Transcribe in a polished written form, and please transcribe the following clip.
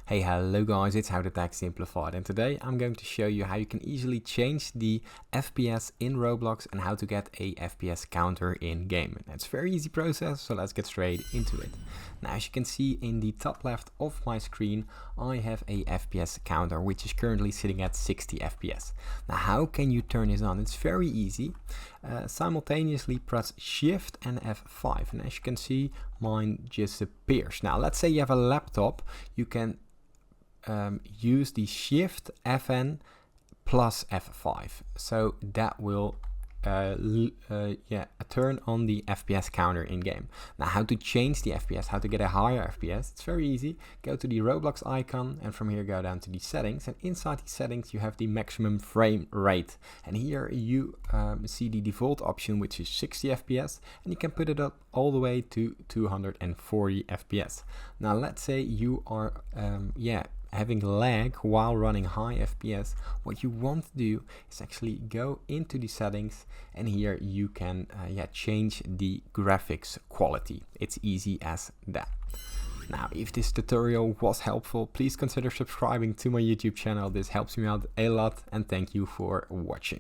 Hey, hello guys, it's How to Tech Simplified, and today I'm going to show you how you can easily change the FPS in Roblox and how to get a FPS counter in game. And it's a very easy process, so let's get straight into it. Now, as you can see in the top left of my screen, I have a FPS counter which is currently sitting at 60 FPS. Now, how can you turn this on? It's very easy. Simultaneously press Shift and F5, and as you can see, mine just appears. Now, let's say you have a laptop, you can use the Shift FN plus F5, so that will turn on the FPS counter in game. Now, how to change the FPS, how to get a higher FPS, it's very easy. Go to the Roblox icon and from here go down to the settings, and inside the settings you have the maximum frame rate, and here you see the default option, which is 60 FPS, and you can put it up all the way to 240 FPS. Now, let's say you are having lag while running high FPS. What you want to do is actually go into the settings, and here you can change the graphics quality. It's easy as that. Now, if this tutorial was helpful, please consider subscribing to my YouTube channel. This helps me out a lot, and thank you for watching.